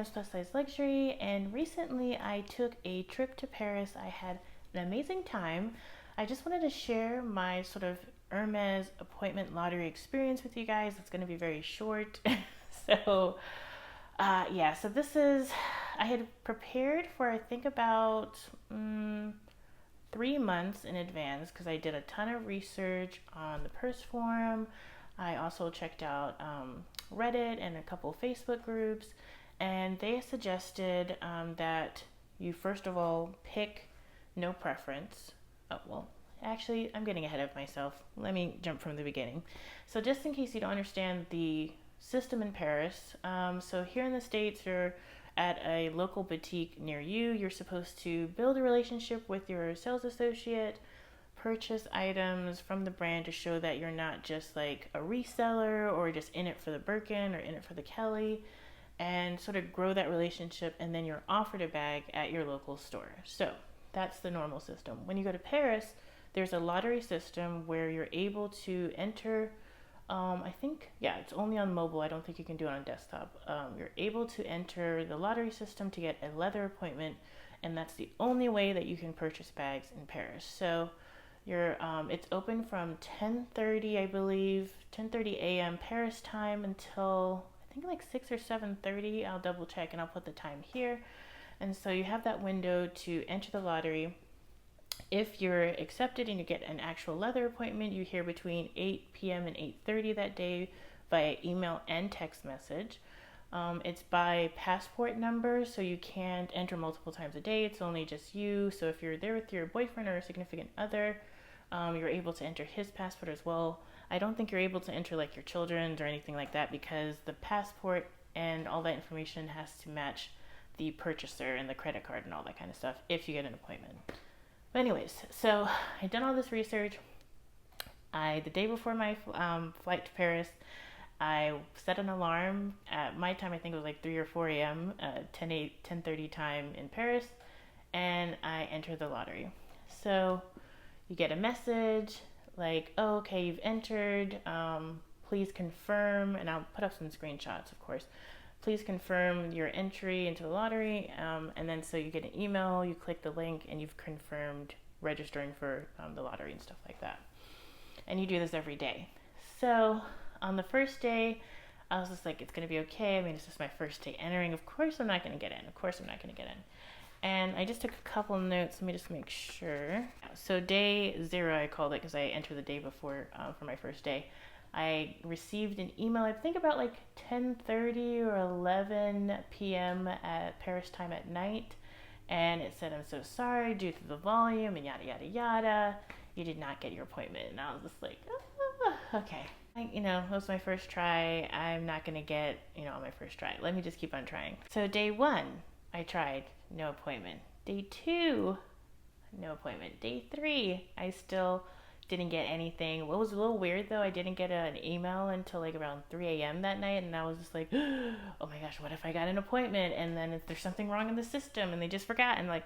Hermes Plus Size Luxury, and recently I took a trip to Paris. I had an amazing time. I just wanted to share my sort of Hermes appointment lottery experience with you guys. It's going to be very short. so, so this is, I had prepared for I think about 3 months in advance because I did a ton of research on the purse forum. I also checked out Reddit and a couple of Facebook groups, and they suggested that you first of all pick no preference. Oh, well, actually, I'm getting ahead of myself. Let me jump from the beginning. So, just in case you don't understand the system in Paris, so here in the States, you're at a local boutique near you. You're supposed to build a relationship with your sales associate, purchase items from the brand to show that you're not just like a reseller or just in it for the Birkin or in it for the Kelly, and sort of grow that relationship, and then you're offered a bag at your local store. So that's the normal system. When you go to Paris, there's a lottery system where you're able to enter. I think, it's only on mobile. I don't think you can do it on desktop. You're able to enter the lottery system to get a leather appointment, and that's the only way that you can purchase bags in Paris. So it's open from 10:30, I believe, 10:30 a.m. Paris time until I think like 6 or 7:30. I'll double check and I'll put the time here. And so you have that window to enter the lottery. If you're accepted and you get an actual leather appointment, you hear between 8 p.m. and 8:30 that day via email and text message. It's by passport number, so you can't enter multiple times a day. It's only just you. So if you're there with your boyfriend or a significant other, you're able to enter his passport as well. I don't think you're able to enter like your children's or anything like that because the passport and all that information has to match the purchaser and the credit card and all that kind of stuff if you get an appointment. But anyways, so I done all this research. The day before my flight to Paris, I set an alarm at my time. I think it was like 3 or 4 a.m. 10:30 time in Paris, and I entered the lottery. So you get a message like, oh, okay, you've entered. Please confirm, and I'll put up some screenshots, of course. Please confirm your entry into the lottery, and then so you get an email, you click the link, and you've confirmed registering for the lottery and stuff like that. And you do this every day. So on the first day, I was just like, it's going to be okay. I mean, it's just my first day entering. Of course I'm not going to get in. And I just took a couple notes. Let me just make sure. So day 0, I called it because I entered the day before for my first day. I received an email, I think about like 10:30 or 11 p.m. at Paris time at night. And it said, I'm so sorry, due to the volume and yada, yada, yada, you did not get your appointment. And I was just like, okay. It was my first try. I'm not going to get, on my first try. Let me just keep on trying. So day 1, I tried, no appointment. Day 2, no appointment. Day 3, I still didn't get anything. What was a little weird though, I didn't get an email until like around 3 a.m. that night, and I was just like, oh my gosh, what if I got an appointment and then if there's something wrong in the system and they just forgot, and like,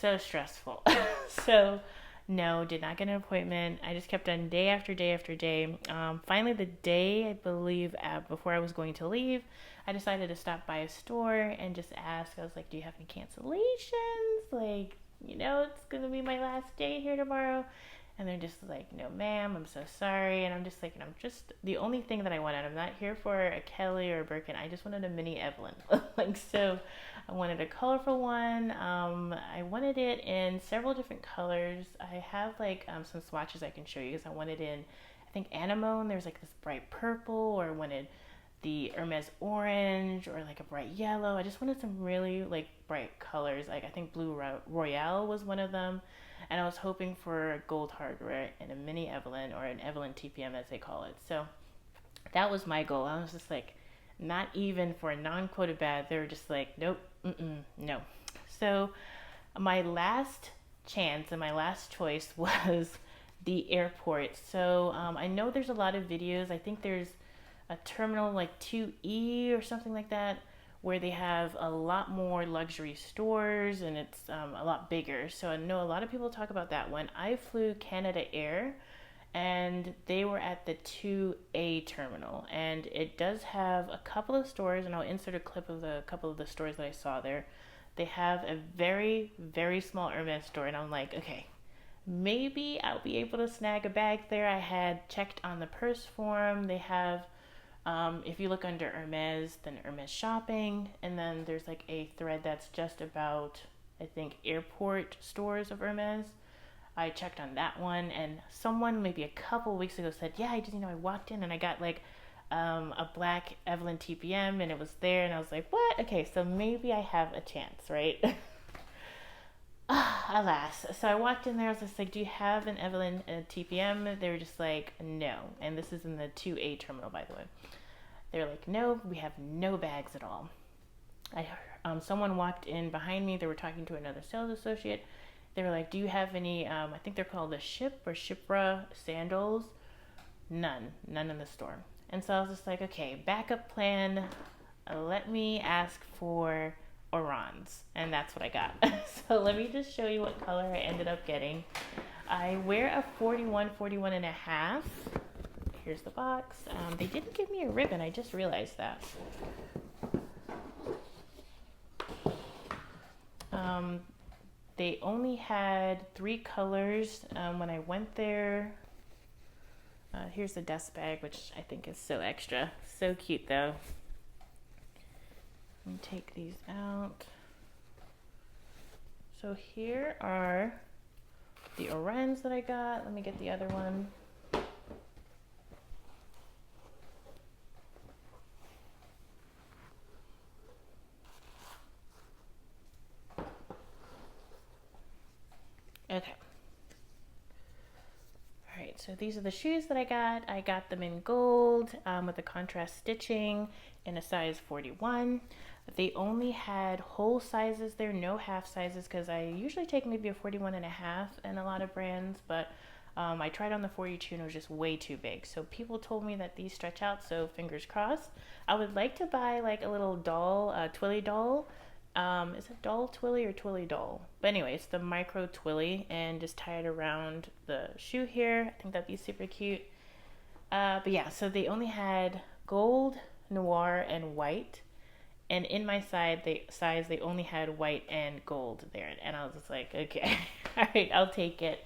so stressful. So no, did not get an appointment. I just kept on day after day after day. Finally, the day, I believe, before I was going to leave, I decided to stop by a store and just ask. I was like, do you have any cancellations? Like, it's going to be my last day here tomorrow. And they're just like, no, ma'am, I'm so sorry. And I'm just like, the only thing that I wanted, I'm not here for a Kelly or a Birkin. I just wanted a mini Evelyn. So I wanted a colorful one. I wanted it in several different colors. I have some swatches I can show you because I wanted in, I think, anemone. There's like this bright purple, or I wanted the Hermes orange or like a bright yellow. I just wanted some really like bright colors. Like I think Blue Royale was one of them. And I was hoping for a gold hardware and a mini Evelyn, or an Evelyn TPM as they call it. So that was my goal. I was just like, not even for a non-quoted bag. They were just like, nope, no. So my last chance and my last choice was the airport. So I know there's a lot of videos. I think there's a terminal like 2E or something like that, where they have a lot more luxury stores, and it's a lot bigger. So I know a lot of people talk about that one. I flew Canada Air, and they were at the 2A terminal. And it does have a couple of stores, and I'll insert a clip of a couple of the stores that I saw there. They have a very, very small Hermes store, and I'm like, okay, maybe I'll be able to snag a bag there. I had checked on the purse form. They have, if you look under Hermes, then Hermes shopping, and then there's like a thread that's just about, I think, airport stores of Hermes. I checked on that one, and someone maybe a couple weeks ago said, yeah, I walked in and I got like a black Evelyn TPM, and it was there, and I was like, what? Okay, so maybe I have a chance, right? Alas. So I walked in there, I was just like, do you have an Evelyn TPM? They were just like, no. And this is in the 2A terminal, by the way. They're like, no, we have no bags at all. Someone walked in behind me. They were talking to another sales associate. They were like, do you have any, I think they're called the Ship or Shipra sandals? None in the store. And so I was just like, okay, backup plan. Let me ask for orans. And that's what I got. So let me just show you what color I ended up getting. I wear a 41 and a half. Here's the box. They didn't give me a ribbon. I just realized that. They only had 3 colors when I went there. Here's the dust bag, which I think is so extra. So cute, though. Let me take these out. So here are the orans that I got. Let me get the other one. Okay. All right, so these are the shoes that I got. I got them in gold with the contrast stitching in a size 41. They only had whole sizes there, no half sizes, because I usually take maybe a 41 and a half in a lot of brands, but I tried on the 42 and it was just way too big. So people told me that these stretch out, so fingers crossed. I would like to buy like a little doll, Twilly doll. Is it doll Twilly or Twilly doll? But anyway, it's the micro Twilly, and just tie it around the shoe here. I think that'd be super cute. But yeah, so they only had gold, noir, and white. And in my size, they only had white and gold there. And I was just like, okay, all right, I'll take it.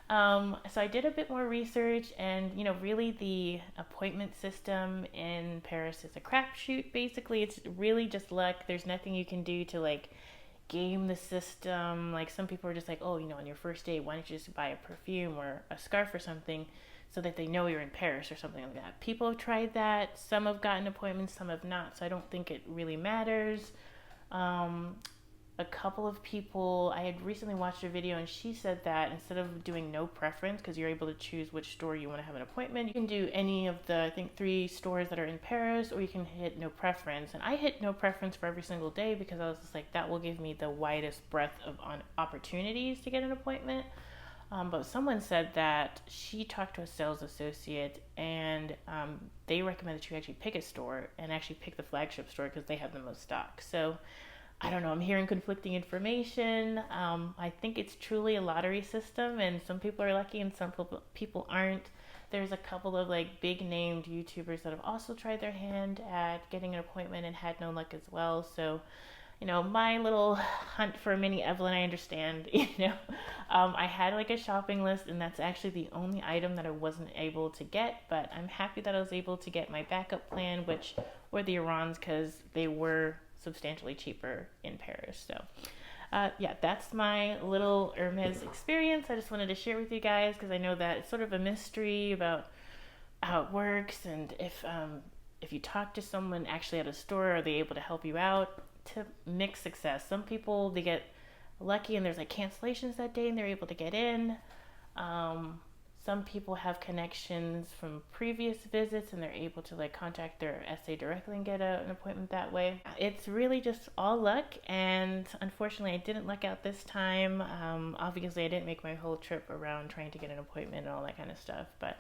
So I did a bit more research, and really the appointment system in Paris is a crapshoot. Basically, it's really just luck. There's nothing you can do to like game the system. Like some people are just like, oh, on your first date, why don't you just buy a perfume or a scarf or something so that they know you're in Paris or something like that. People have tried that. Some have gotten appointments, some have not. So I don't think it really matters. A couple of people, I had recently watched a video, and she said that instead of doing no preference, because you're able to choose which store you want to have an appointment, you can do any of the, I think, 3 stores that are in Paris, or you can hit no preference. And I hit no preference for every single day because I was just like, that will give me the widest breadth of opportunities to get an appointment. But someone said that she talked to a sales associate, and they recommend that you actually pick a store and actually pick the flagship store because they have the most stock. So I don't know, I'm hearing conflicting information. I think it's truly a lottery system, and some people are lucky and some people aren't. There's a couple of like big named YouTubers that have also tried their hand at getting an appointment and had no luck as well. So, my little hunt for a mini Evelyn, I understand, I had like a shopping list, and that's actually the only item that I wasn't able to get, but I'm happy that I was able to get my backup plan, which were the Irans, because they were substantially cheaper in Paris. So yeah, that's my little Hermes experience. I just wanted to share with you guys because I know that it's sort of a mystery about how it works, and if you talk to someone actually at a store, are they able to help you out? To mixed success. Some people, they get lucky and there's like cancellations that day and they're able to get in. Some people have connections from previous visits and they're able to like contact their SA directly and get an appointment that way. It's really just all luck, and unfortunately I didn't luck out this time. Obviously I didn't make my whole trip around trying to get an appointment and all that kind of stuff, but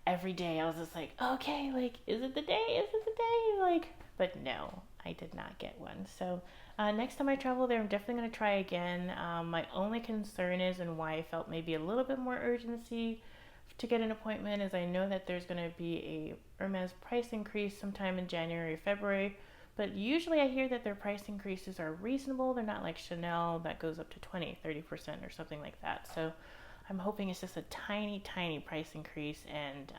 every day I was just like, okay, like, is it the day? Is it the day? Like, but no, I did not get one. So next time I travel there, I'm definitely going to try again. My only concern is, and why I felt maybe a little bit more urgency to get an appointment, as I know that there's going to be a Hermes price increase sometime in January or February. But usually I hear that their price increases are reasonable. They're not like Chanel that goes up to 20-30% or something like that. So I'm hoping it's just a tiny, tiny price increase, and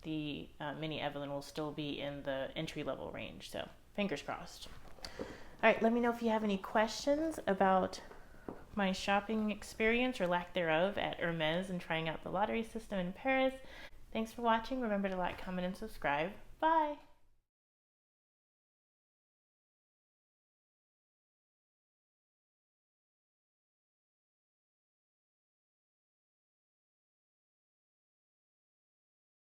the Mini Evelyn will still be in the entry-level range. So fingers crossed. All right, let me know if you have any questions about my shopping experience or lack thereof at Hermes and trying out the lottery system in Paris. Thanks for watching. Remember to like, comment, and subscribe. Bye.